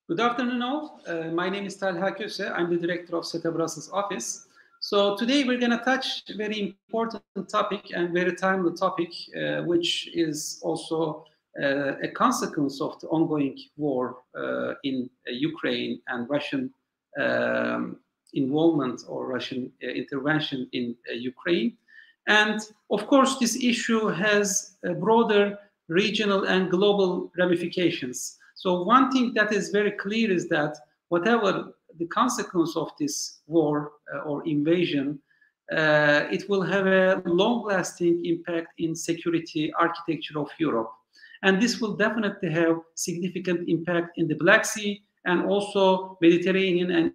Good afternoon, all. My name is Talha Köse. I'm the director of SETA Brussels office. So today we're going to touch a very important topic and very timely topic, which is also a consequence of the ongoing war in Ukraine and Russian involvement or Russian intervention in Ukraine. And of course, this issue has broader regional and global ramifications. So one thing that is very clear is that whatever the consequence of this war or invasion, it will have a long-lasting impact in security architecture of Europe. And this will definitely have significant impact in the Black Sea and also Mediterranean and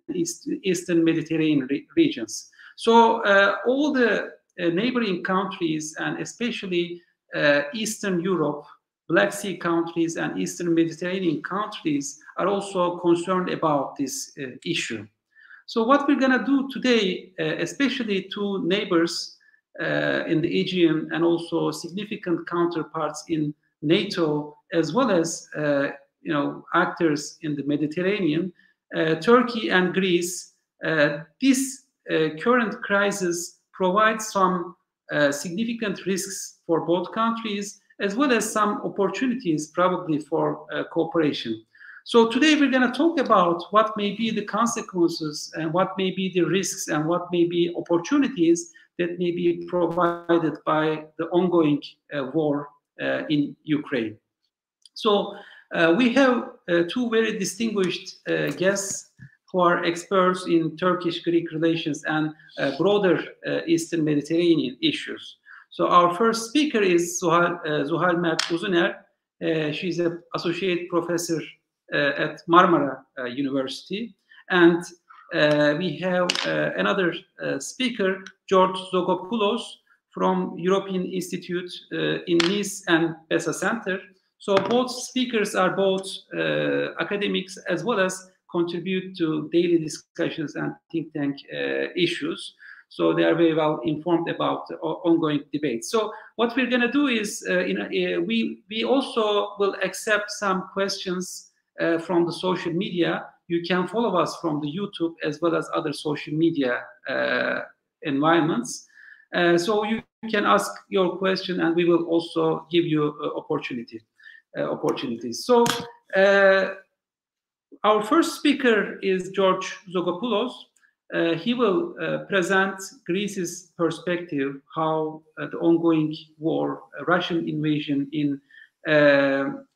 Eastern Mediterranean regions. So all the neighboring countries, and especially Eastern Europe, Black Sea countries and Eastern Mediterranean countries are also concerned about this issue. So what we're going to do today, especially to neighbors in the Aegean and also significant counterparts in NATO, as well as actors in the Mediterranean, Turkey and Greece, this current crisis provides some significant risks for both countries, as well as some opportunities probably for cooperation. So today we're going to talk about what may be the consequences and what may be the risks and what may be opportunities that may be provided by the ongoing war in Ukraine. So we have two very distinguished guests who are experts in Turkish-Greek relations and broader Eastern Mediterranean issues. So our first speaker is Zuhal Mert Uzuner. She's an associate professor at Marmara University. And we have another speaker, George Tzogopoulos, from European Institute in Nice and BESA Center. So both speakers are both academics as well as contribute to daily discussions and think tank issues. So they are very well informed about the ongoing debates. So what we're going to do is we also will accept some questions from the social media. You can follow us from the YouTube as well as other social media environments. So you can ask your question and we will also give you opportunities. So our first speaker is George Tzogopoulos. He will present Greece's perspective, how the ongoing war, Russian invasion in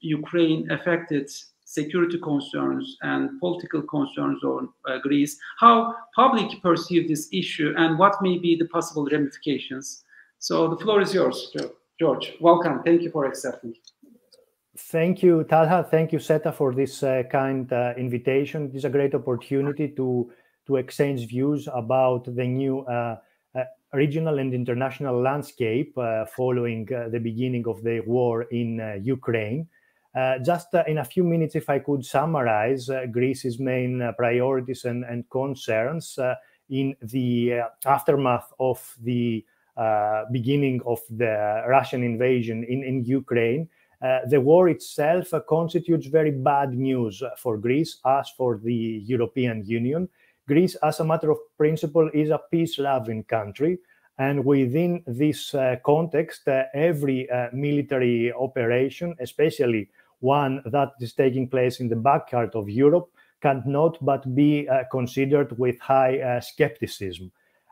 Ukraine affected security concerns and political concerns on Greece, how public perceive this issue, and what may be the possible ramifications. So the floor is yours, George. Welcome. Thank you for accepting. Thank you, Talha. Thank you, SETA, for this kind invitation. It is a great opportunity to exchange views about the new regional and international landscape following the beginning of the war in Ukraine. Just in a few minutes, if I could summarize Greece's main priorities and concerns in the aftermath of the beginning of the Russian invasion in Ukraine. The war itself constitutes very bad news for Greece as for the European Union. Greece, as a matter of principle, is a peace-loving country. And within this context, every military operation, especially one that is taking place in the backyard of Europe, cannot but be considered with high skepticism.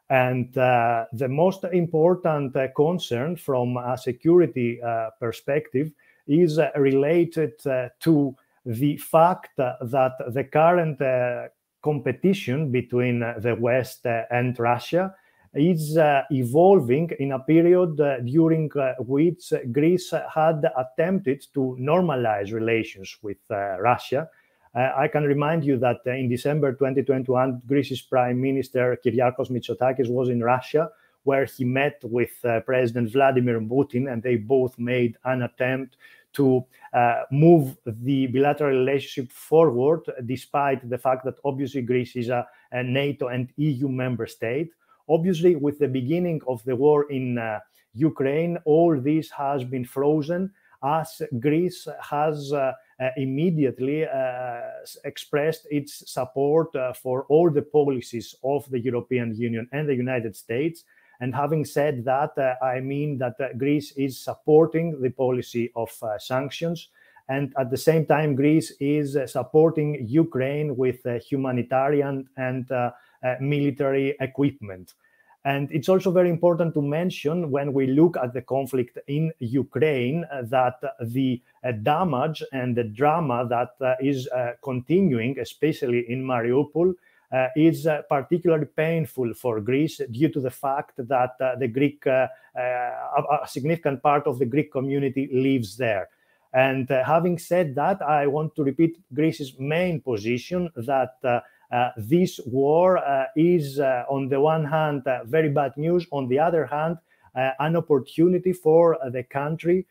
And the most important concern from a security perspective is related to the fact that the current competition between the West and Russia is evolving in a period during which Greece had attempted to normalize relations with Russia. I can remind you that in December 2021, Greece's Prime Minister Kyriakos Mitsotakis was in Russia, where he met with President Vladimir Putin, and they both made an attempt to move the bilateral relationship forward, despite the fact that obviously Greece is a NATO and EU member state. Obviously, with the beginning of the war in Ukraine, all this has been frozen as Greece has immediately expressed its support for all the policies of the European Union and the United States. And having said that, I mean that Greece is supporting the policy of sanctions. And at the same time, Greece is supporting Ukraine with humanitarian and military equipment. And it's also very important to mention, when we look at the conflict in Ukraine, that the damage and the drama that is continuing, especially in Mariupol, is particularly painful for Greece due to the fact that a significant part of the Greek community lives there. And having said that, I want to repeat Greece's main position that this war is, on the one hand, very bad news. On the other hand, an opportunity for the country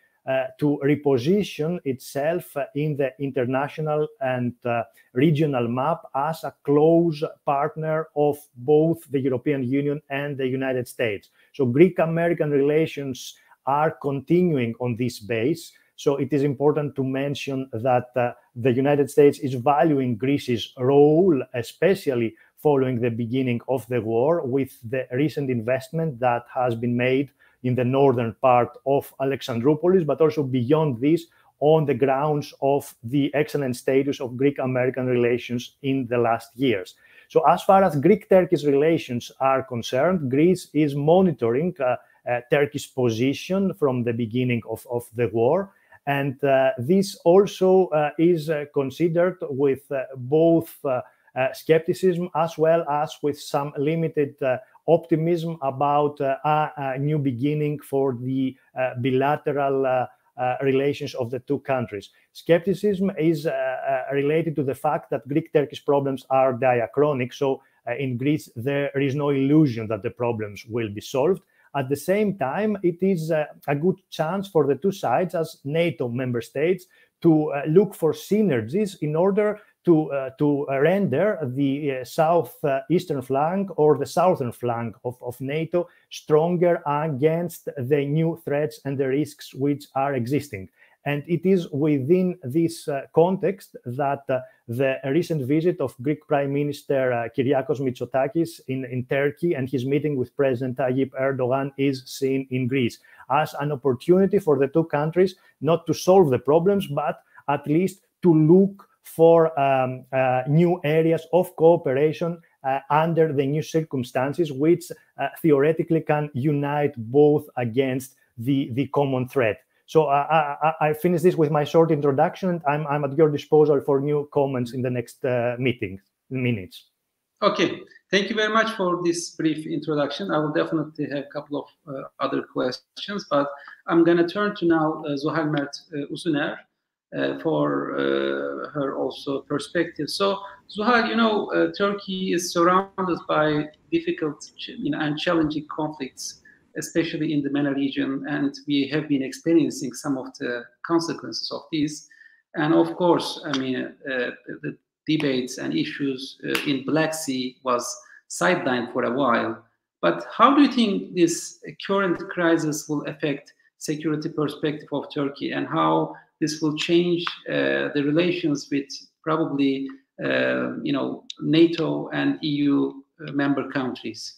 to reposition itself in the international and regional map as a close partner of both the European Union and the United States. So Greek-American relations are continuing on this base. So it is important to mention that the United States is valuing Greece's role, especially following the beginning of the war, with the recent investment that has been made in the northern part of Alexandroupolis, but also beyond this, on the grounds of the excellent status of Greek-American relations in the last years. So as far as Greek-Turkish relations are concerned, Greece is monitoring Turkey's position from the beginning of the war. And this also is considered with both skepticism as well as with some limited optimism about a new beginning for the bilateral relations of the two countries. Skepticism is related to the fact that Greek-Turkish problems are diachronic. So in Greece, there is no illusion that the problems will be solved. At the same time, it is a good chance for the two sides as NATO member states to look for synergies in order to render the southeastern flank or the southern flank of NATO stronger against the new threats and the risks which are existing. And it is within this context that the recent visit of Greek Prime Minister Kyriakos Mitsotakis in Turkey and his meeting with President Tayyip Erdogan is seen in Greece as an opportunity for the two countries not to solve the problems, but at least to look for new areas of cooperation under the new circumstances, which theoretically can unite both against the common threat. So I finish this with my short introduction. I'm at your disposal for new comments in the next minutes. Okay, thank you very much for this brief introduction. I will definitely have a couple of other questions, but I'm going to turn to now Zuhal Mert Uzuner for her also perspective. So Zuhal, you know, Turkey is surrounded by difficult and challenging conflicts, especially in the MENA region, and we have been experiencing some of the consequences of these. And of course, I mean, the debates and issues in Black Sea was sidelined for a while. But how do you think this current crisis will affect security perspective of Turkey, and how this will change the relations with probably, NATO and EU member countries?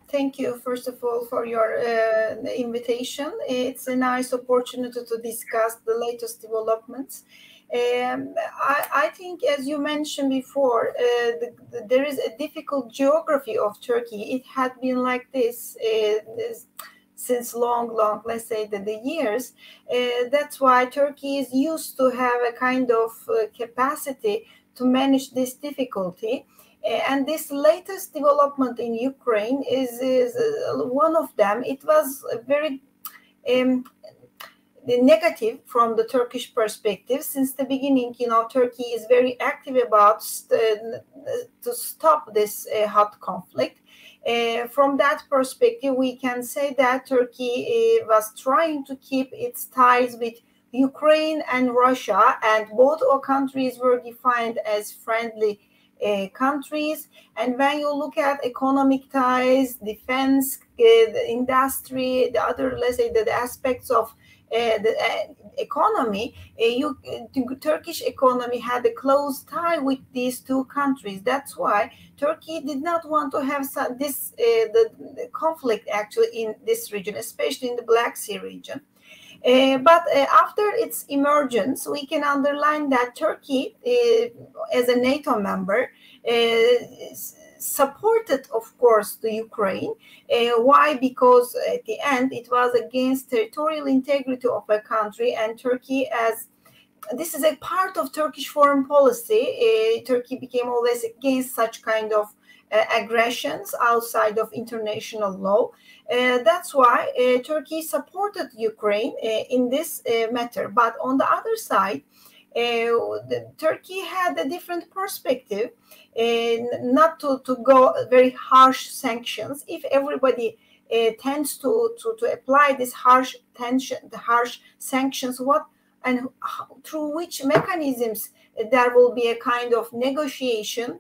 Thank you, first of all, for your invitation. It's a nice opportunity to discuss the latest developments. I think, as you mentioned before, there is a difficult geography of Turkey. It had been like this since long, let's say the years. That's why Turkey is used to have a kind of capacity to manage this difficulty. And this latest development in Ukraine is one of them. It was very negative from the Turkish perspective. Since the beginning, Turkey is very active about to stop this hot conflict. From that perspective, we can say that Turkey was trying to keep its ties with Ukraine and Russia, and both countries were defined as friendly countries. And when you look at economic ties, defense the industry, the other, let's say, the aspects of the economy, the Turkish economy had a close tie with these two countries. That's why Turkey did not want to have this the conflict actually in this region, especially in the Black Sea region. But after its emergence, we can underline that Turkey, as a NATO member, supported, of course, the Ukraine. Why? Because at the end, it was against territorial integrity of a country, and Turkey, as this is a part of Turkish foreign policy, Turkey became always against such kind of aggressions outside of international law. That's why Turkey supported Ukraine in this matter. But on the other side, Turkey had a different perspective, not to go very harsh sanctions. If everybody tends to apply this harsh sanctions, what and through which mechanisms there will be a kind of negotiation.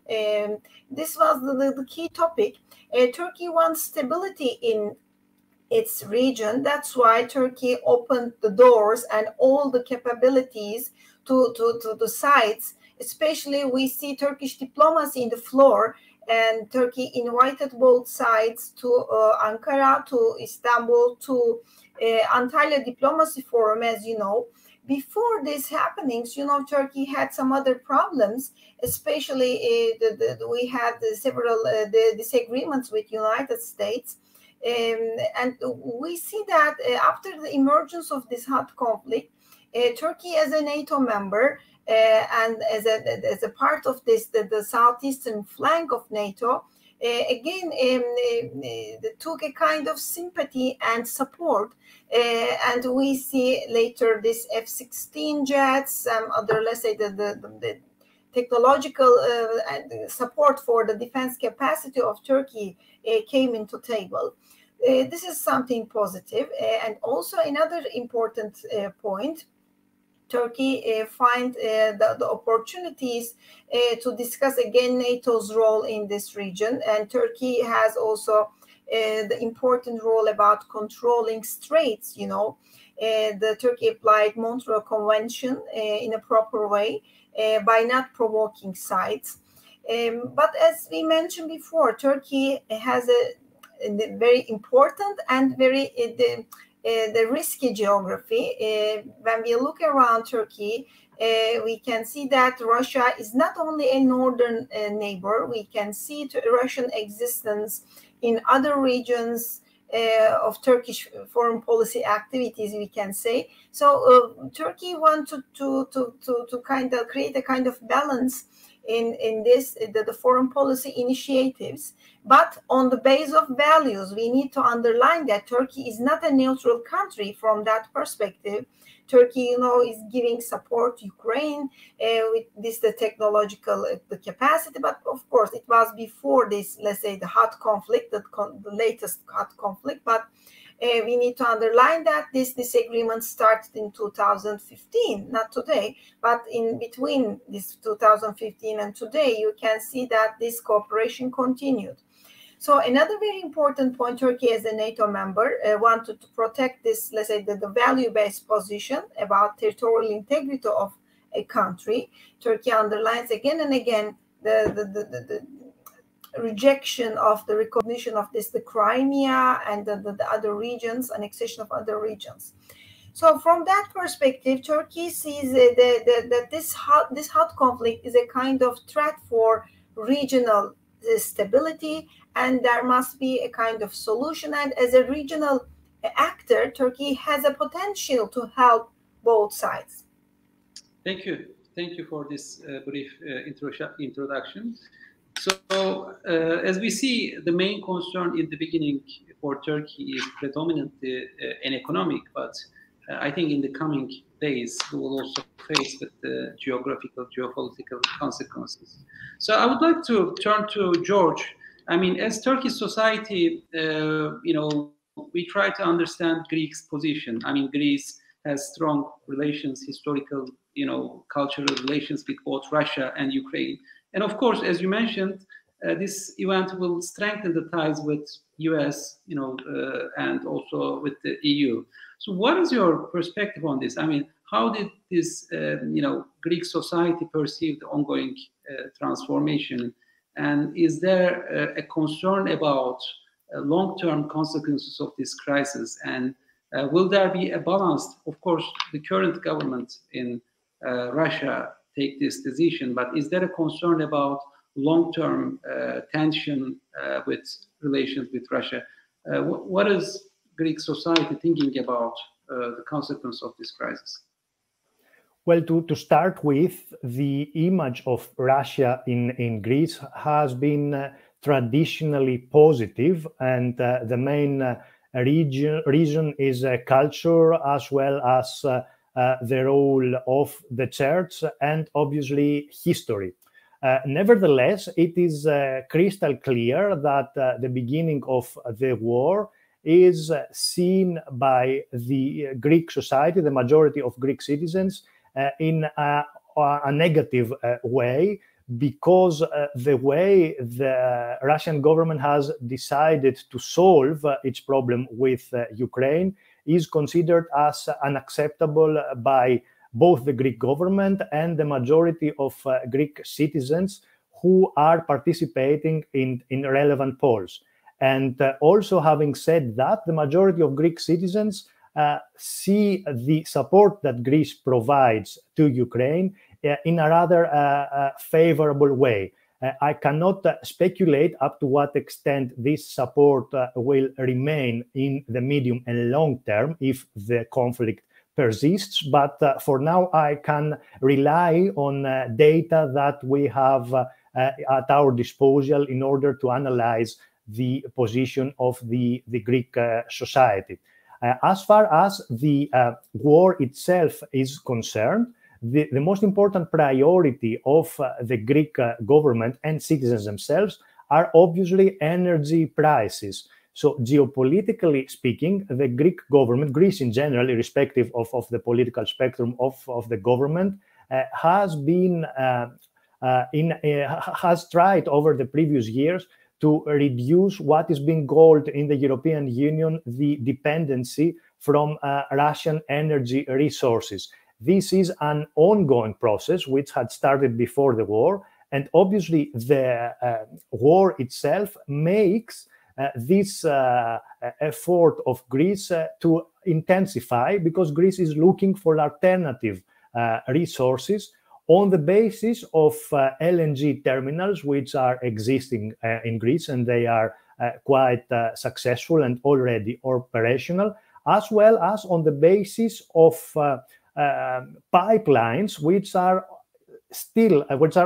This was the key topic. Turkey wants stability in its region. That's why Turkey opened the doors and all the capabilities to the sides. Especially we see Turkish diplomacy in the floor, and Turkey invited both sides to Ankara, to Istanbul, to Antalya Diplomacy Forum, as you know. Before these happenings, Turkey had some other problems, especially we had several disagreements with United States. And we see that after the emergence of this hot conflict, Turkey as a NATO member and as a part of this, the southeastern flank of NATO, again took a kind of sympathy and support. And we see later this F-16 jets, some other, let's say, the technological support for the defense capacity of Turkey came into table. This is something positive. And also another important point, Turkey find the opportunities to discuss again NATO's role in this region. And Turkey has also the important role about controlling straits. The Turkey applied Montreux Convention in a proper way by not provoking sides. But as we mentioned before, Turkey has a very important and very the risky geography. When we look around Turkey, we can see that Russia is not only a northern neighbor. We can see Russian existence in other regions of Turkish foreign policy activities, we can say. So Turkey wanted to kind of create a kind of balance in this, the foreign policy initiatives. But on the base of values, we need to underline that Turkey is not a neutral country from that perspective. Turkey, is giving support to Ukraine with this, the technological the capacity. But of course, it was before this, let's say, the hot conflict, the latest hot conflict. But we need to underline that this disagreement started in 2015, not today, but in between this 2015 and today, you can see that this cooperation continued. So another very important point, Turkey as a NATO member wanted to protect this, let's say, the value-based position about territorial integrity of a country. Turkey underlines again and again the rejection of the recognition of this, the Crimea and the other regions, annexation of other regions. So from that perspective, Turkey sees that this hot conflict is a kind of threat for regional stability, and there must be a kind of solution. And as a regional actor, Turkey has a potential to help both sides. Thank you. Thank you for this brief introduction. So as we see, the main concern in the beginning for Turkey is predominantly an economic, but I think in the coming days we will also face with the geopolitical consequences. So I would like to turn to George. I mean, as Turkish society, we try to understand Greece's position. I mean, Greece has strong relations, historical, cultural relations with both Russia and Ukraine. And of course, as you mentioned, this event will strengthen the ties with US, and also with the EU. So what is your perspective on this? I mean, how did this, Greek society perceive the ongoing transformation? And is there a concern about long-term consequences of this crisis? And will there be a balance? Of course, the current government in Russia take this decision, but is there a concern about long-term tension with relations with Russia? What is Greek society thinking about the consequence of this crisis? Well, to start with, the image of Russia in Greece has been traditionally positive, and the main reason is culture, as well as the role of the church and obviously history. Nevertheless, it is crystal clear that the beginning of the war is seen by the Greek society, the majority of Greek citizens, in a negative way, because the way the Russian government has decided to solve its problem with Ukraine is considered as unacceptable by both the Greek government and the majority of Greek citizens who are participating in relevant polls. And also, having said that, the majority of Greek citizens see the support that Greece provides to Ukraine in a rather favorable way. I cannot speculate up to what extent this support will remain in the medium and long term if the conflict persists, but for now I can rely on data that we have at our disposal in order to analyze the position of the Greek society. As far as the war itself is concerned, the most important priority of the Greek government and citizens themselves are obviously energy prices. So geopolitically speaking, the Greek government, Greece in general, irrespective of the political spectrum of the government, has tried over the previous years to reduce what is being called in the European Union the dependency from Russian energy resources. This is an ongoing process which had started before the war, and obviously the war itself makes this effort of Greece to intensify, because Greece is looking for alternative resources on the basis of LNG terminals, which are existing in Greece, and they are quite successful and already operational, as well as on the basis of pipelines, which are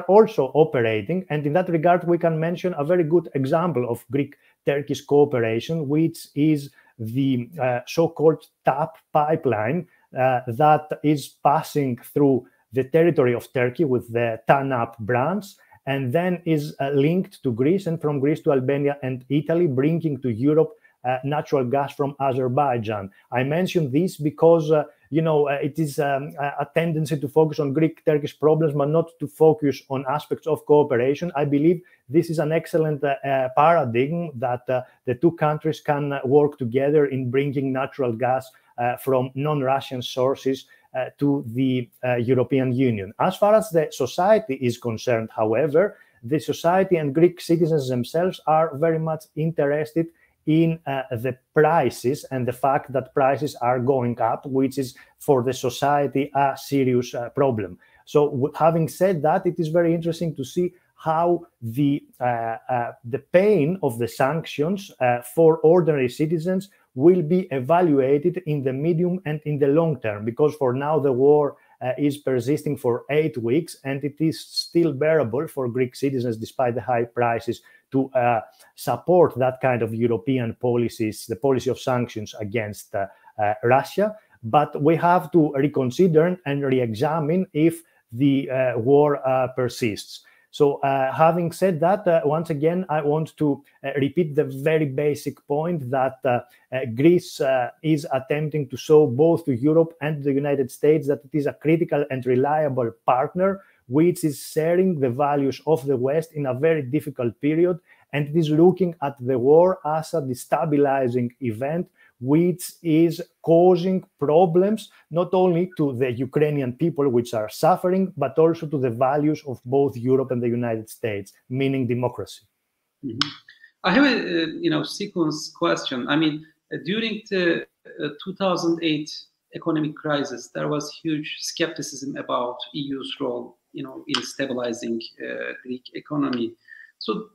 also operating. And in that regard, we can mention a very good example of Greek-Turkish cooperation, which is the so-called TAP pipeline that is passing through the territory of Turkey with the TANAP branch, and then is linked to Greece, and from Greece to Albania and Italy, bringing to Europe natural gas from Azerbaijan. I mention this because it is a tendency to focus on Greek-Turkish problems, but not to focus on aspects of cooperation. I believe this is an excellent paradigm that the two countries can work together in bringing natural gas from non-Russian sources to the European Union. As far as the society is concerned, however, the society and Greek citizens themselves are very much interested in the prices and the fact that prices are going up, which is for the society a serious problem. So having said that, it is very interesting to see how the pain of the sanctions for ordinary citizens will be evaluated in the medium and in the long term, because for now the war is persisting for 8 weeks, and it is still bearable for Greek citizens, despite the high prices, to support that kind of European policies, the policy of sanctions against Russia. But we have to reconsider and re-examine if the war persists. So having said that, once again, I want to repeat the very basic point that Greece is attempting to show both to Europe and the United States that it is a critical and reliable partner which is sharing the values of the West in a very difficult period, and it is looking at the war as a destabilizing event, which is causing problems not only to the Ukrainian people, which are suffering, but also to the values of both Europe and the United States, meaning democracy. Mm-hmm. I have a sequence question. I mean, during the 2008 economic crisis, there was huge skepticism about EU's role, in stabilizing Greek economy. So,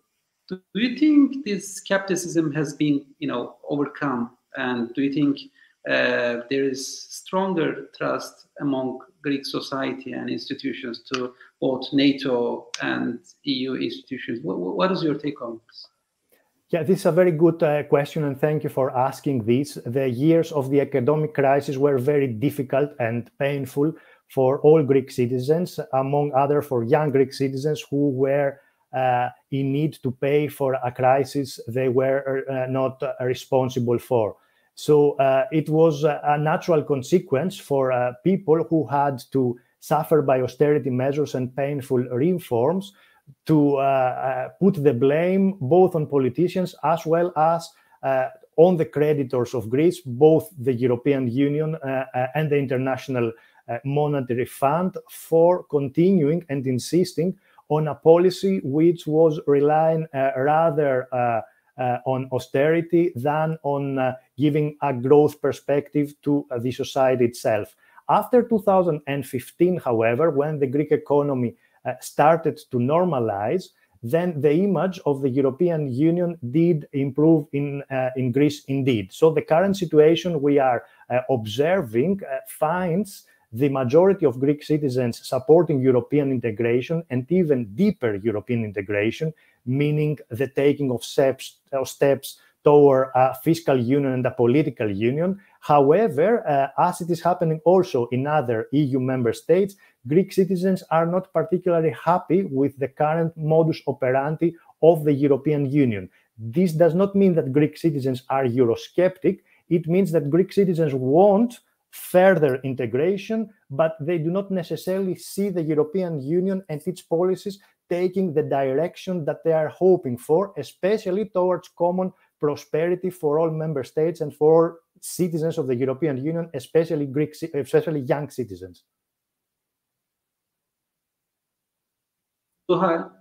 do you think this skepticism has been, overcome? And do you think there is stronger trust among Greek society and institutions to both NATO and EU institutions? What is your take on this? Yeah, this is a very good question, and thank you for asking this. The years of the economic crisis were very difficult and painful for all Greek citizens, among others for young Greek citizens who were in need to pay for a crisis they were not responsible for. So it was a natural consequence for people who had to suffer by austerity measures and painful reforms to put the blame both on politicians as well as on the creditors of Greece, both the European Union and the International Monetary Fund, for continuing and insisting on a policy which was relying rather on austerity than on giving a growth perspective to the society itself. After 2015, however, when the Greek economy started to normalize, then the image of the European Union did improve in Greece indeed. So the current situation we are observing finds the majority of Greek citizens supporting European integration and even deeper European integration, meaning the taking of steps toward a fiscal union and a political union. However, as it is happening also in other EU member states, Greek citizens are not particularly happy with the current modus operandi of the European Union. This does not mean that Greek citizens are Eurosceptic. It means that Greek citizens want further integration, but they do not necessarily see the European Union and its policies taking the direction that they are hoping for, especially towards common prosperity for all member states and for citizens of the European Union, especially young citizens. Zuhal,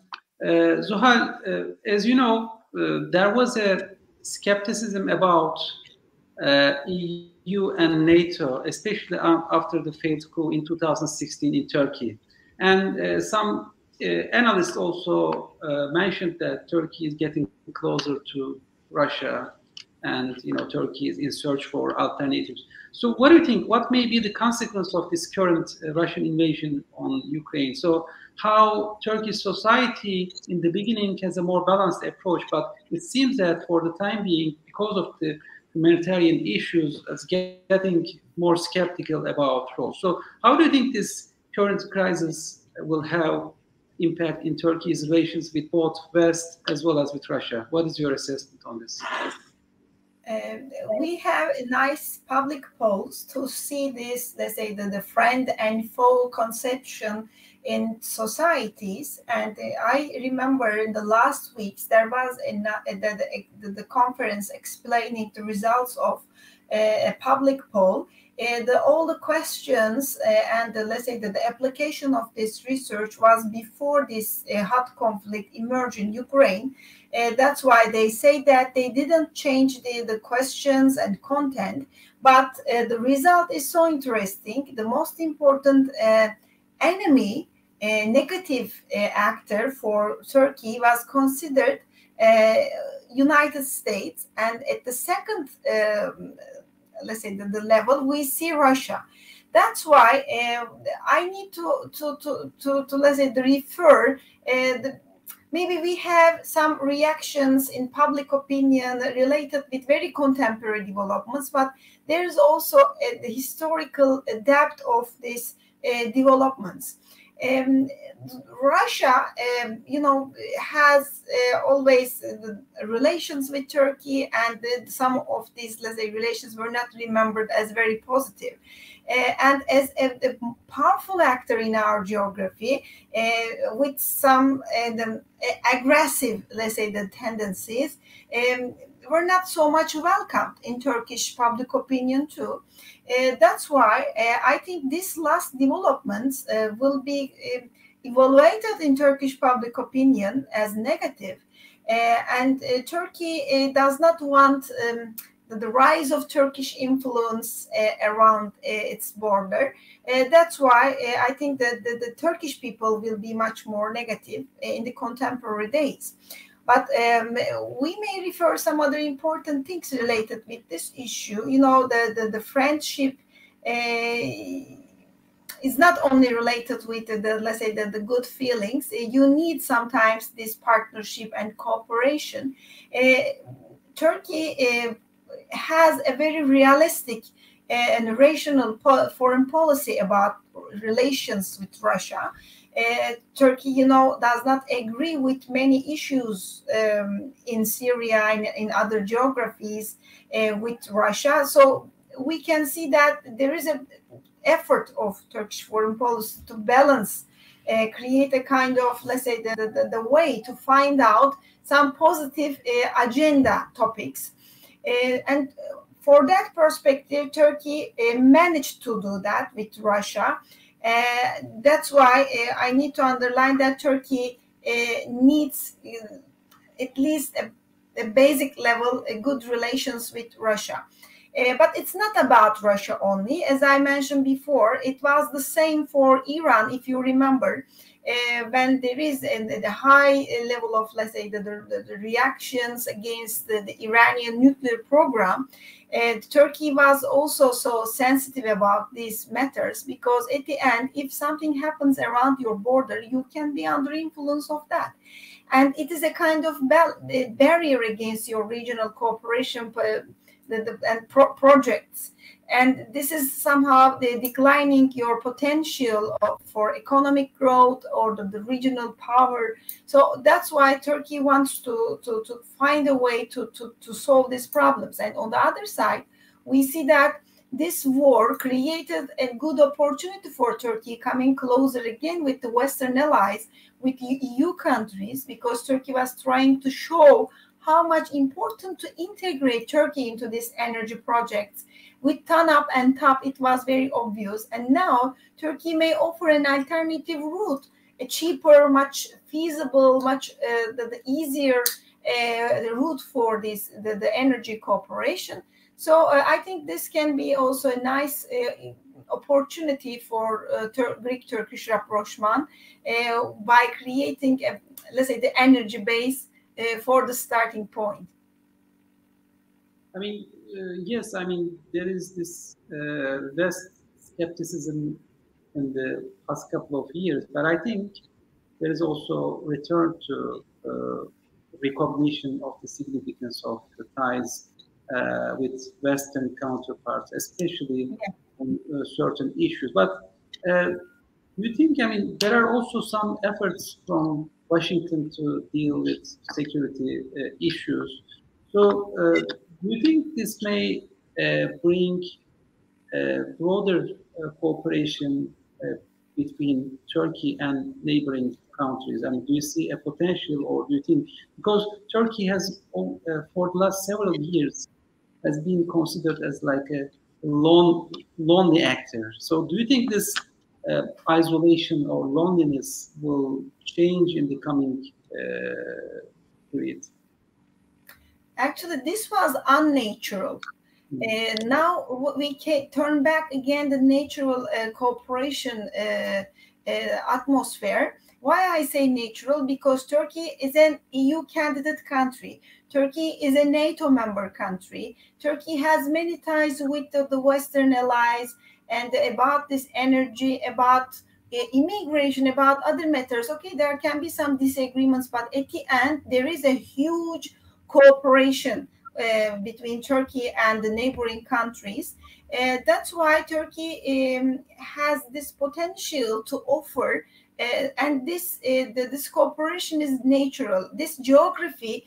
as you know, there was a skepticism about EU and NATO, especially after the failed coup in 2016 in Turkey. And some analysts also mentioned that Turkey is getting closer to Russia, and Turkey is in search for alternatives. So what do you think? What may be the consequence of this current Russian invasion on Ukraine? So how Turkish society in the beginning has a more balanced approach, but it seems that for the time being, because of the humanitarian issues, it's getting more skeptical about role. So how do you think this current crisis will have impact in Turkey's relations with both West as well as with Russia? What is your assessment on this? We have a nice public polls to see this, let's say, the friend and foe conception in societies. And I remember in the last weeks, there was the conference explaining the results of a public poll. All the questions and let's say that the application of this research was before this hot conflict emerged in Ukraine. That's why they say that they didn't change the questions and content, but the result is so interesting. The most important enemy, negative actor for Turkey was considered United States, and at the second let's say the level we see Russia. That's why I need to let's say refer maybe we have some reactions in public opinion related with very contemporary developments, but there is also the historical depth of these developments. Russia, has always relations with Turkey, and some of these, let's say, relations were not remembered as very positive. And as a powerful actor in our geography, with some aggressive, let's say, the tendencies, were not so much welcomed in Turkish public opinion too. That's why I think these last developments will be evaluated in Turkish public opinion as negative. And Turkey does not want the rise of Turkish influence around its border. That's why I think that the Turkish people will be much more negative in the contemporary days. But we may refer some other important things related with this issue. The friendship is not only related with let's say, the good feelings. You need sometimes this partnership and cooperation. Turkey has a very realistic and rational foreign policy about relations with Russia. Turkey, does not agree with many issues in Syria and in other geographies with Russia. So we can see that there is an effort of Turkish foreign policy to balance, create a kind of, let's say, the way to find out some positive agenda topics. And for that perspective, Turkey managed to do that with Russia. That's why I need to underline that Turkey needs at least a basic level, good relations with Russia. But it's not about Russia only. As I mentioned before, it was the same for Iran, if you remember. When there is the high level of, let's say, the reactions against the Iranian nuclear program, Turkey was also so sensitive about these matters, because at the end, if something happens around your border, you can be under influence of that. And it is a kind of barrier against your regional cooperation and projects. And this is somehow declining your potential for economic growth or the regional power. So that's why Turkey wants to find a way to solve these problems. And on the other side, we see that this war created a good opportunity for Turkey coming closer again with the Western allies, with EU countries, because Turkey was trying to show how much important to integrate Turkey into these energy projects. With TANAP and TAP, it was very obvious. And now Turkey may offer an alternative route, a cheaper, much feasible, much the easier route for the energy cooperation. So I think this can be also a nice opportunity for Greek-Turkish rapprochement by creating, let's say, the energy base for the starting point. I mean, yes, I mean, there is this vast skepticism in the past couple of years, but I think there is also return to recognition of the significance of the ties with Western counterparts, especially on certain issues. But do you think, I mean, there are also some efforts from Washington to deal with security issues. So do you think this may bring broader cooperation between Turkey and neighboring countries? I mean, do you see a potential, or do you think, because Turkey has, for the last several years, has been considered as like a lonely actor. So do you think this isolation or loneliness will change in the coming period? Actually, this was unnatural. Now we can turn back again the natural cooperation atmosphere. Why I say natural? Because Turkey is an EU candidate country. Turkey is a NATO member country. Turkey has many ties with the Western allies, and about this energy, about immigration, about other matters. Okay, there can be some disagreements, but at the end, there is a huge cooperation between Turkey and the neighboring countries. That's why Turkey has this potential to offer and this cooperation is natural. This geography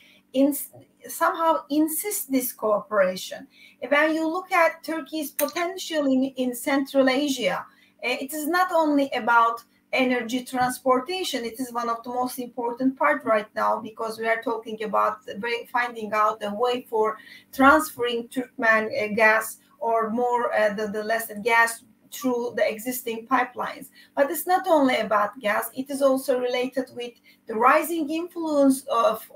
somehow insists this cooperation. When you look at Turkey's potential in Central Asia, it is not only about energy transportation. It is one of the most important part right now, because we are talking about finding out a way for transferring Turkmen gas, or more the lesser gas, through the existing pipelines. But it's not only about gas, it is also related with the rising influence of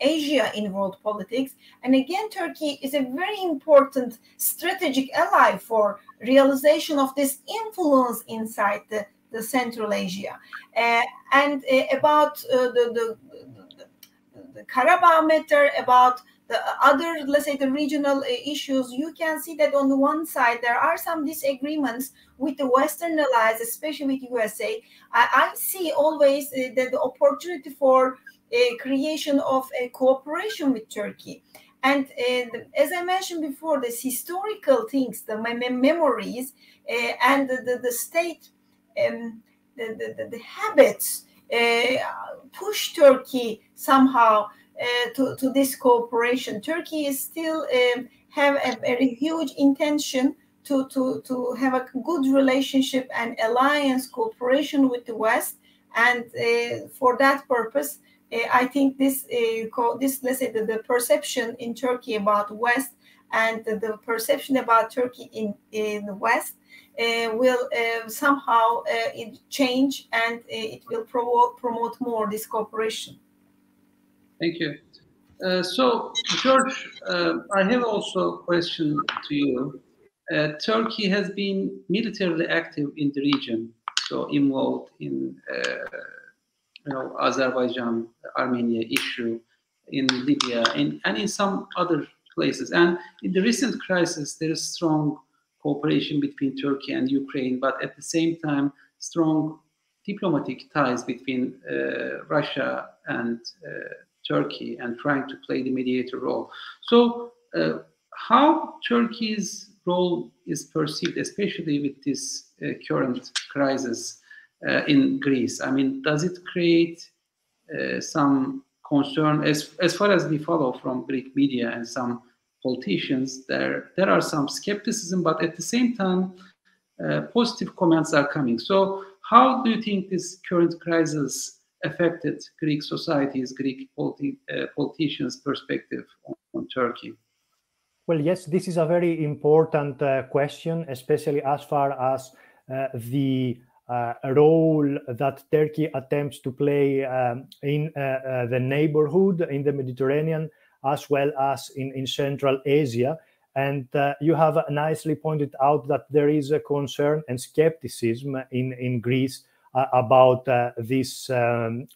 Asia in world politics. And again, Turkey is a very important strategic ally for realization of this influence inside the Central Asia. And about the Karabakh matter, about the other, let's say, the regional issues, you can see that on the one side, there are some disagreements with the Western allies, especially with USA. I see always the opportunity for creation of a cooperation with Turkey. And as I mentioned before, these historical things, the memories, and the state, the habits push Turkey somehow to this cooperation. Turkey is still have a very huge intention to have a good relationship and alliance cooperation with the West, and for that purpose, I think this let's say the perception in Turkey about West and the perception about Turkey in the West will somehow change, and it will promote more this cooperation. Thank you. So, George, I have also a question to you. Turkey has been militarily active in the region, so involved in Azerbaijan, Armenia issue, in Libya, and in some other places. And in the recent crisis, there is strong cooperation between Turkey and Ukraine, but at the same time, strong diplomatic ties between Russia and Turkey, and trying to play the mediator role. So how Turkey's role is perceived, especially with this current crisis in Greece? I mean, does it create some concern? As far as we follow from Greek media and some politicians, there are some skepticism, but at the same time, positive comments are coming. So how do you think this current crisis affected Greek society's, Greek politicians' perspective on Turkey? Well, yes, this is a very important question, especially as far as the role that Turkey attempts to play in the neighborhood, in the Mediterranean, as well as in Central Asia. And you have nicely pointed out that there is a concern and skepticism in Greece about these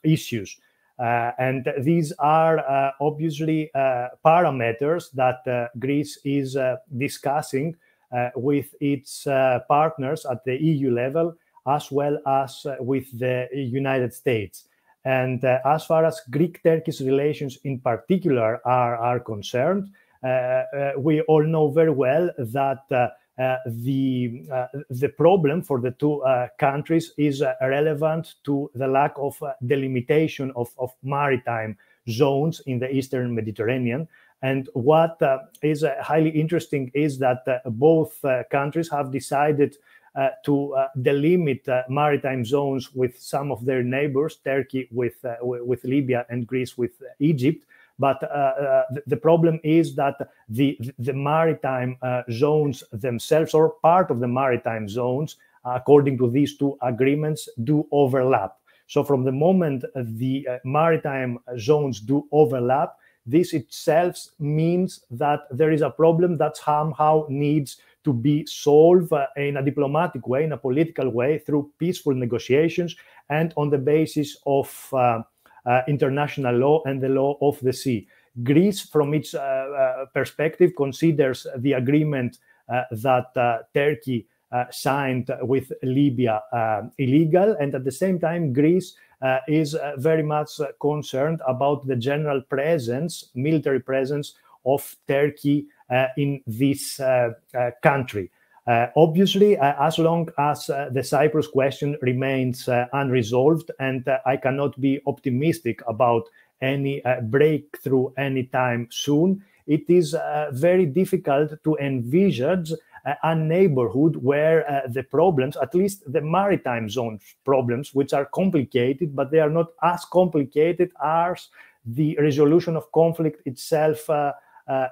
issues. And these are obviously parameters that Greece is discussing with its partners at the EU level, as well as with the United States. And as far as Greek-Turkish relations in particular are concerned, we all know very well that the problem for the two countries is relevant to the lack of delimitation of maritime zones in the Eastern Mediterranean. And what is highly interesting is that both countries have decided to delimit maritime zones with some of their neighbors, Turkey with Libya and Greece with Egypt. But the problem is that the maritime zones themselves, or part of the maritime zones, according to these two agreements, do overlap. So from the moment the maritime zones do overlap, this itself means that there is a problem that somehow needs to be solved in a diplomatic way, in a political way, through peaceful negotiations and on the basis of international law and the law of the sea. Greece, from its perspective, considers the agreement that Turkey signed with Libya illegal, and at the same time, Greece is very much concerned about the general presence, military presence of Turkey in this country. Obviously, as long as the Cyprus question remains unresolved, and I cannot be optimistic about any breakthrough anytime soon, it is very difficult to envisage a neighborhood where the problems, at least the maritime zone problems, which are complicated, but they are not as complicated as the resolution of conflict itself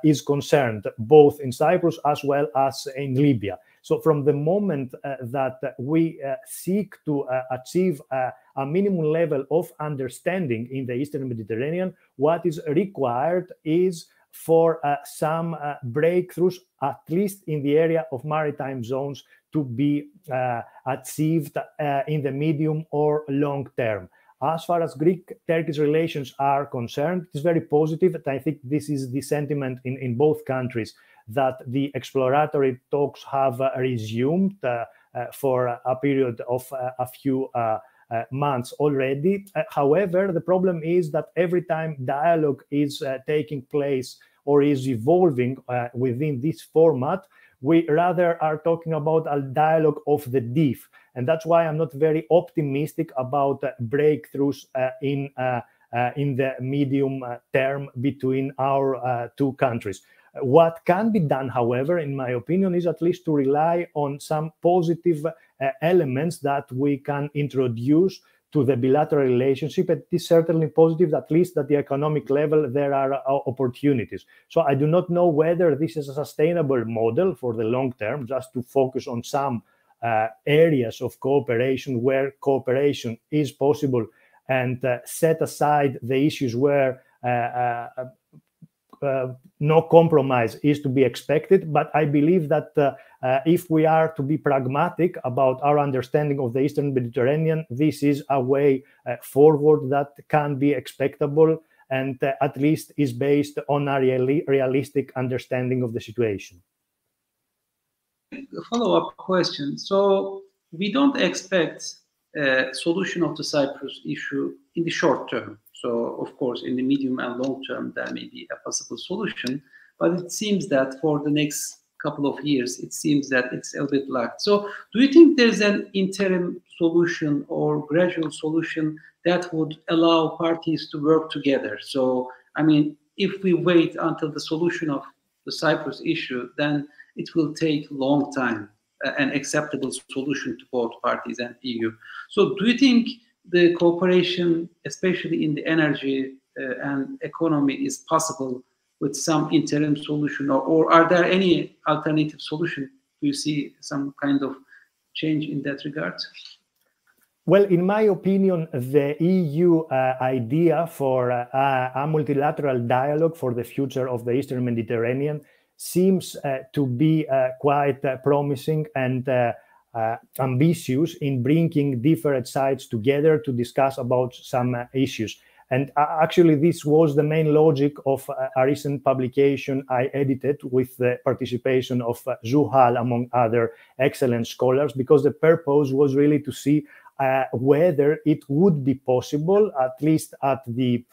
is concerned, both in Cyprus as well as in Libya. So from the moment that we seek to achieve a minimum level of understanding in the Eastern Mediterranean, what is required is for some breakthroughs, at least in the area of maritime zones, to be achieved in the medium or long term. As far as Greek-Turkish relations are concerned, it's very positive. I think this is the sentiment in both countries, that the exploratory talks have resumed for a period of a few months already. However, the problem is that every time dialogue is taking place or is evolving within this format, we rather are talking about a dialogue of the deaf. And that's why I'm not very optimistic about breakthroughs in the medium term between our two countries. What can be done, however, in my opinion, is at least to rely on some positive elements that we can introduce to the bilateral relationship. It is certainly positive, at least at the economic level, there are opportunities. So I do not know whether this is a sustainable model for the long term, just to focus on some areas of cooperation where cooperation is possible, and set aside the issues where no compromise is to be expected. But I believe that if we are to be pragmatic about our understanding of the Eastern Mediterranean, this is a way forward that can be expectable and at least is based on a realistic understanding of the situation. A follow-up question. So we don't expect a solution of the Cyprus issue in the short term. So, of course, in the medium and long term, there may be a possible solution. But it seems that for the next couple of years, it seems that it's a bit locked. So do you think there's an interim solution or gradual solution that would allow parties to work together? So, I mean, if we wait until the solution of the Cyprus issue, then it will take a long time, an acceptable solution to both parties and EU. So do you think the cooperation, especially in the energy and economy, is possible with some interim solution, or are there any alternative solution? Do you see some kind of change in that regard? Well, in my opinion, the EU idea for a multilateral dialogue for the future of the Eastern Mediterranean seems to be quite promising and ambitious in bringing different sides together to discuss about some issues. And actually, this was the main logic of a recent publication I edited with the participation of Zuhal, among other excellent scholars, because the purpose was really to see whether it would be possible, at least at the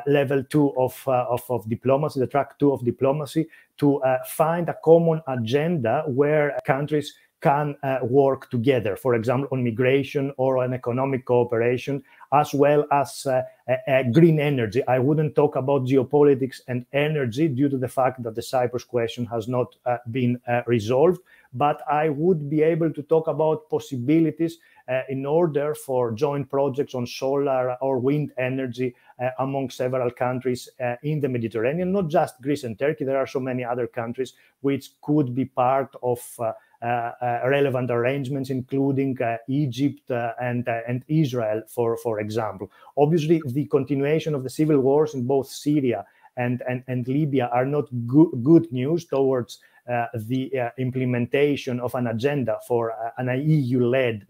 level 2 of diplomacy, the track 2 of diplomacy, to find a common agenda where countries can work together, for example, on migration or on economic cooperation, as well as green energy. I wouldn't talk about geopolitics and energy due to the fact that the Cyprus question has not been resolved, but I would be able to talk about possibilities in order for joint projects on solar or wind energy among several countries in the Mediterranean, not just Greece and Turkey. There are so many other countries which could be part of relevant arrangements, including Egypt and Israel, for example. Obviously, the continuation of the civil wars in both Syria and Libya are not good news towards the implementation of an agenda for an EU-led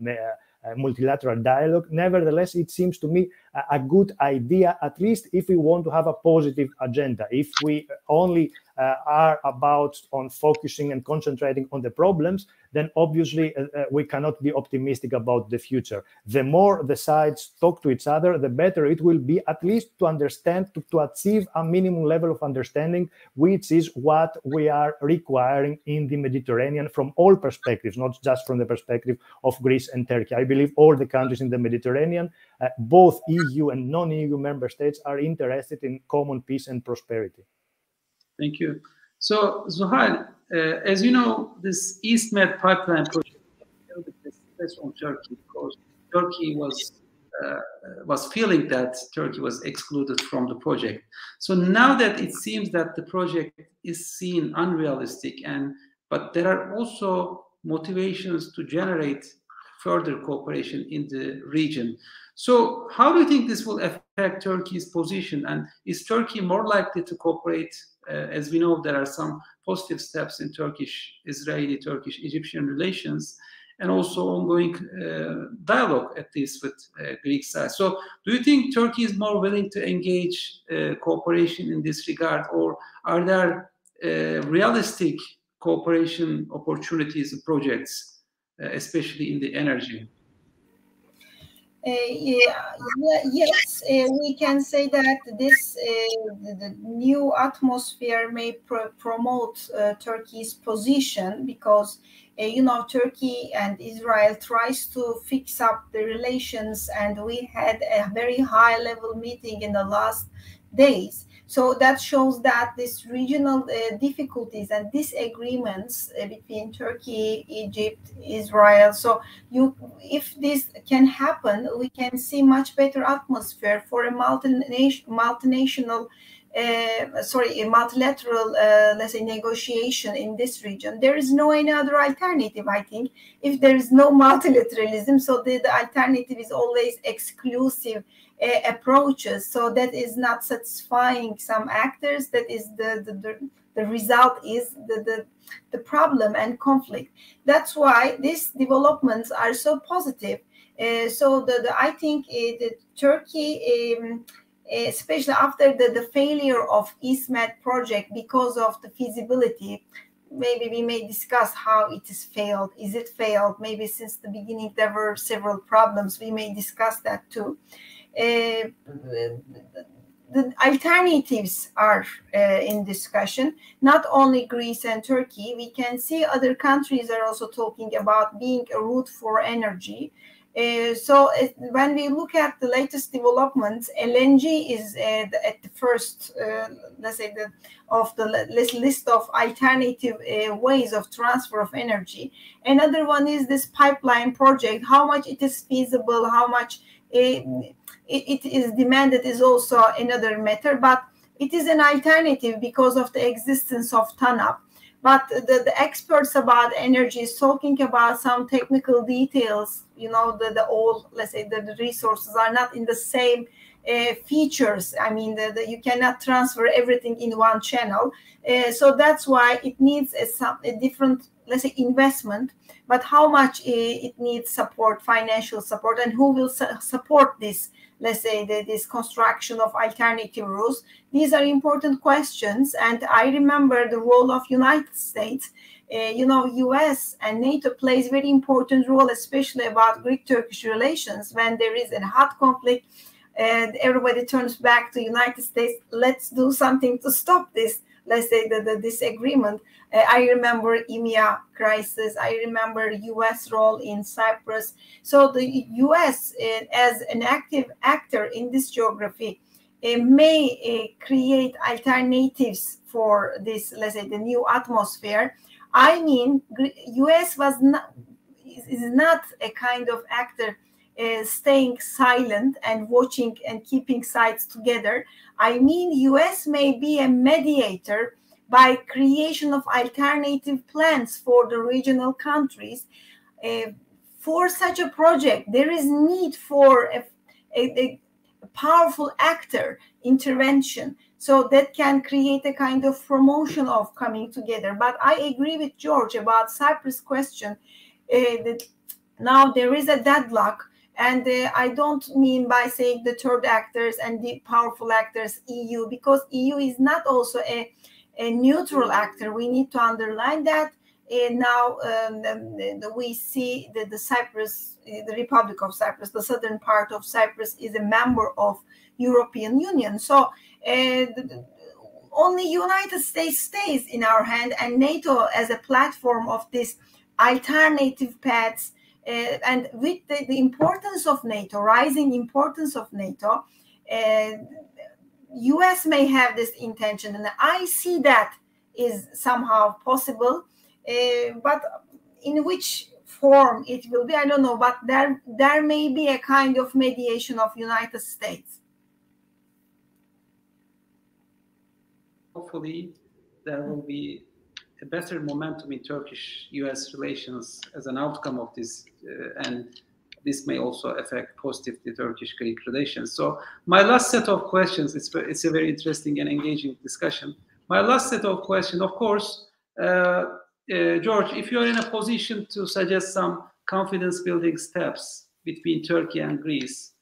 multilateral dialogue. Nevertheless, it seems to me a good idea, at least if we want to have a positive agenda. If we only are about on focusing and concentrating on the problems, then obviously we cannot be optimistic about the future. The more the sides talk to each other, the better it will be, at least to understand, to achieve a minimum level of understanding, which is what we are requiring in the Mediterranean from all perspectives, not just from the perspective of Greece and Turkey. I believe all the countries in the Mediterranean, both EU and non-EU member states, are interested in common peace and prosperity. Thank you. So, Zuhal, as you know, this East Med pipeline project is on Turkey because Turkey was feeling that Turkey was excluded from the project. So now that it seems that the project is seen unrealistic, but there are also motivations to generate further cooperation in the region. So how do you think this will affect Turkey's position? And is Turkey more likely to cooperate? As we know, there are some positive steps in Turkish-Israeli, Turkish-Egyptian relations, and also ongoing dialogue, at least with Greek side. So do you think Turkey is more willing to engage cooperation in this regard, or are there realistic cooperation opportunities and projects, especially in the energy? Yes, we can say that this the new atmosphere may promote Turkey's position, because you know, Turkey and Israel tries to fix up the relations, and we had a very high level meeting in the last days. So that shows that this regional difficulties and disagreements between Turkey, Egypt, Israel. So if this can happen, we can see much better atmosphere for a multilateral, let's say, negotiation in this region. There is no any other alternative, I think, if there is no multilateralism. So the alternative is always exclusive approaches. So that is not satisfying some actors. That is the result is the problem and conflict. That's why these developments are so positive. So I think that Turkey, especially after the failure of East Med project because of the feasibility, maybe we may discuss how it is failed. Is it failed? Maybe since the beginning there were several problems. We may discuss that too. The alternatives are in discussion, not only Greece and Turkey. We can see other countries are also talking about being a route for energy. So when we look at the latest developments, LNG is at the first, let's say, of the list of alternative ways of transfer of energy. Another one is this pipeline project. How much it is feasible, how much it is demanded is also another matter, but it is an alternative because of the existence of TANAP. But the experts about energy is talking about some technical details. You know, all, let's say, the resources are not in the same features. I mean, you cannot transfer everything in one channel. So that's why it needs a different, let's say, investment. But how much it needs support, financial support, and who will support this, let's say, this construction of alternative routes? These are important questions. And I remember the role of United States. You know, US and NATO plays very important role, especially about Greek-Turkish relations. When there is a hot conflict and everybody turns back to United States, let's do something to stop this, let's say, the disagreement. I remember EMEA crisis. I remember US role in Cyprus. So the US, as an active actor in this geography, may create alternatives for this, let's say, the new atmosphere. I mean, US is not a kind of actor staying silent and watching and keeping sides together. I mean, US may be a mediator by creation of alternative plans for the regional countries. For such a project, there is need for a powerful actor intervention, so that can create a kind of promotion of coming together. But I agree with George about Cyprus question, that now there is a deadlock. And I don't mean by saying the third actors and the powerful actors, EU, because EU is not also a a neutral actor. We need to underline that. Now we see that the Cyprus, the Republic of Cyprus, the southern part of Cyprus, is a member of European Union. So only United States stays in our hand, and NATO as a platform of this alternative paths, and with the importance of NATO, rising importance of NATO, US may have this intention, and I see that is somehow possible, but in which form it will be, I don't know, but there may be a kind of mediation of United States. Hopefully there will be a better momentum in Turkish-US relations as an outcome of this, and this may also affect positively Turkish-Greek relations. So my last set of questions, it's a very interesting and engaging discussion. My last set of questions, of course, George, if you're in a position to suggest some confidence-building steps between Turkey and Greece,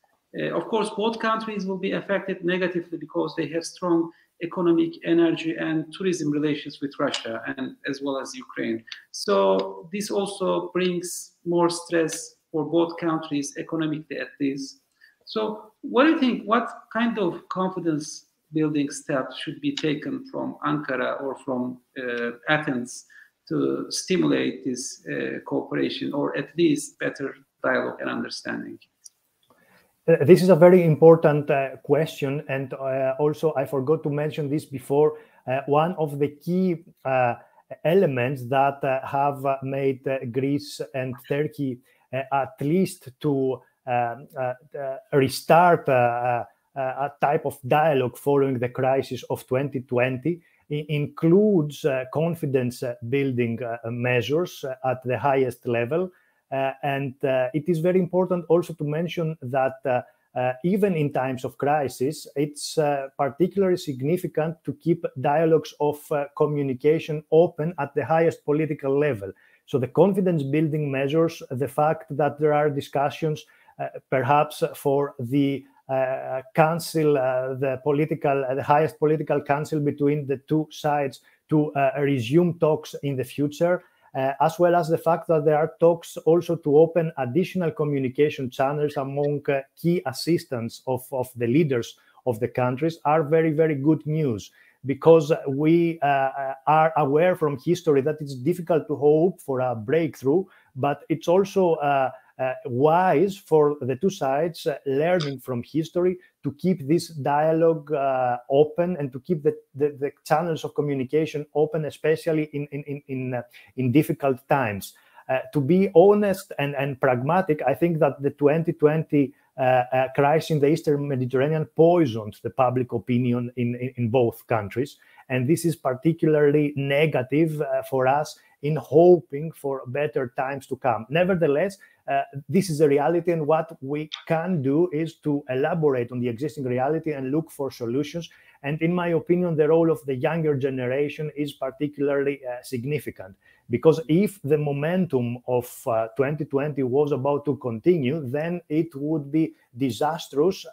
of course, both countries will be affected negatively because they have strong economic, energy, and tourism relations with Russia, and as well as Ukraine. So this also brings more stress for both countries, economically at least. So what do you think, what kind of confidence-building steps should be taken from Ankara or from Athens to stimulate this cooperation, or at least better dialogue and understanding? This is a very important question, and also I forgot to mention this before. One of the key elements that have made Greece and Turkey at least to restart a type of dialogue following the crisis of 2020 includes confidence-building measures at the highest level. And it is very important also to mention that even in times of crisis, it's particularly significant to keep dialogues of communication open at the highest political level. So the confidence-building measures, the fact that there are discussions perhaps for the council, the highest political council between the two sides to resume talks in the future, as well as the fact that there are talks also to open additional communication channels among key assistants of the leaders of the countries, are very, very good news, because we are aware from history that it's difficult to hope for a breakthrough, but it's also wise for the two sides, learning from history, to keep this dialogue open and to keep the channels of communication open, especially in difficult times. To be honest and pragmatic, I think that the 2020 crisis in the Eastern Mediterranean poisoned the public opinion in both countries. And this is particularly negative for us in hoping for better times to come. Nevertheless, this is a reality, and what we can do is to elaborate on the existing reality and look for solutions. And in my opinion, the role of the younger generation is particularly significant, because if the momentum of 2020 was about to continue, then it would be disastrous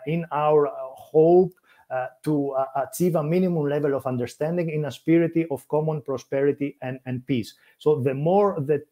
in our hope to achieve a minimum level of understanding in a spirit of common prosperity and peace. So the more the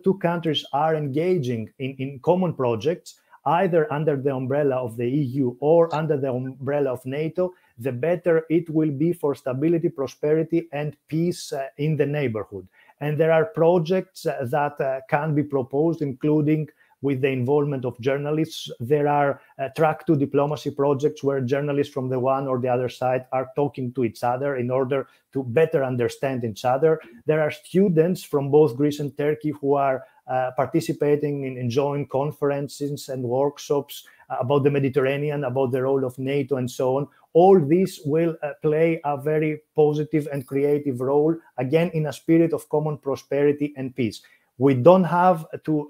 two countries are engaging in common projects, either under the umbrella of the EU or under the umbrella of NATO, the better it will be for stability, prosperity, and peace in the neighborhood. And there are projects that can be proposed, including with the involvement of journalists. There are track to diplomacy projects where journalists from the one or the other side are talking to each other in order to better understand each other. There are students from both Greece and Turkey who are participating in joint conferences and workshops about the Mediterranean, about the role of NATO, and so on. All this will play a very positive and creative role, again, in a spirit of common prosperity and peace. We don't have to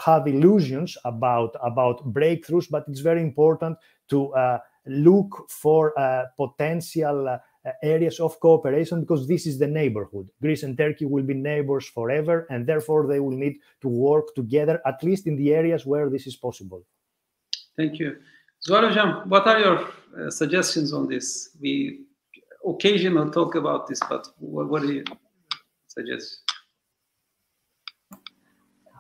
have illusions about breakthroughs, but it's very important to look for potential areas of cooperation, because this is the neighborhood. Greece and Turkey will be neighbors forever, and therefore they will need to work together, at least in the areas where this is possible. Thank you. Zuhal Hocam, what are your suggestions on this? We occasionally talk about this, but what do you suggest?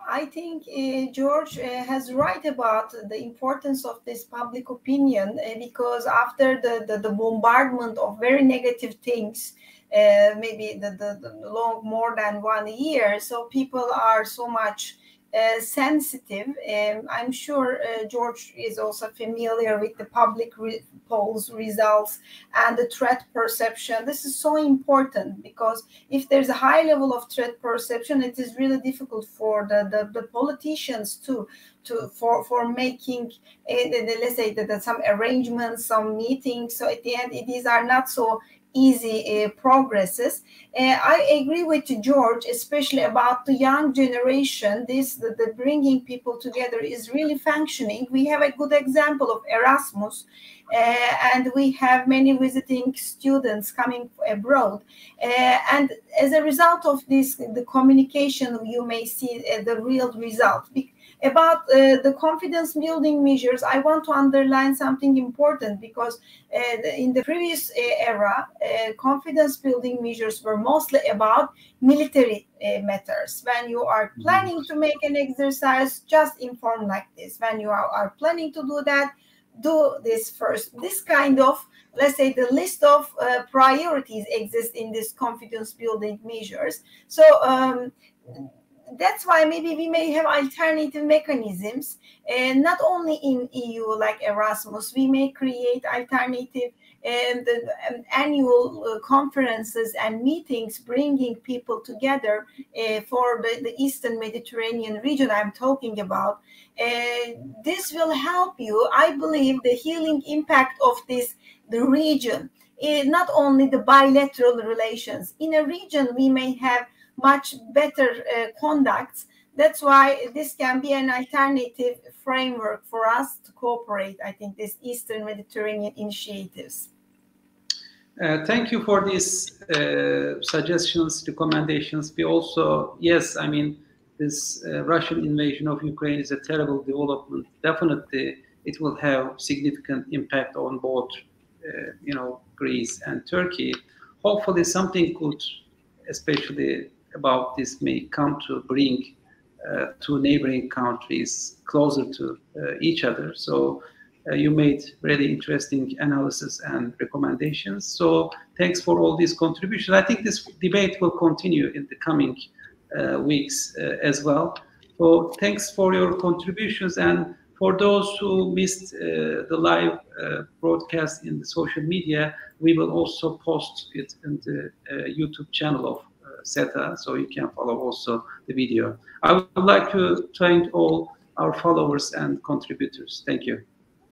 I think George has right about the importance of this public opinion because after the bombardment of very negative things, maybe the long more than 1 year, so people are so much sensitive. I'm sure George is also familiar with the public polls results and the threat perception. This is so important because if there's a high level of threat perception, it is really difficult for the politicians for making let's say that some arrangements, some meetings. So at the end, these are not so easy progresses. I agree with George, especially about the young generation. The bringing people together is really functioning. We have a good example of Erasmus, and we have many visiting students coming abroad. And as a result of this, the communication, you may see the real result. About the confidence building measures, I want to underline something important because in the previous era, confidence building measures were mostly about military matters. When you are planning to make an exercise, just inform like this. When you are planning to do that, do this first. This kind of, let's say, the list of priorities exists in this confidence building measures. So that's why maybe we may have alternative mechanisms, and not only in EU like Erasmus. We may create alternative annual conferences and meetings, bringing people together for the Eastern Mediterranean region I'm talking about. This will help you. I believe the healing impact of the region, not only the bilateral relations. In a region, we may have much better conducts. That's why this can be an alternative framework for us to cooperate, I think, these Eastern Mediterranean initiatives. Thank you for these suggestions, recommendations. We also, yes, I mean, this Russian invasion of Ukraine is a terrible development. Definitely, it will have significant impact on both, Greece and Turkey. Hopefully, something good, especially about this, may come to bring two neighboring countries closer to each other. So you made really interesting analysis and recommendations. So thanks for all these contributions. I think this debate will continue in the coming weeks as well. So thanks for your contributions. And for those who missed the live broadcast in the social media, we will also post it in the YouTube channel of SETA, so you can follow also the video. I would like to thank all our followers and contributors. Thank you.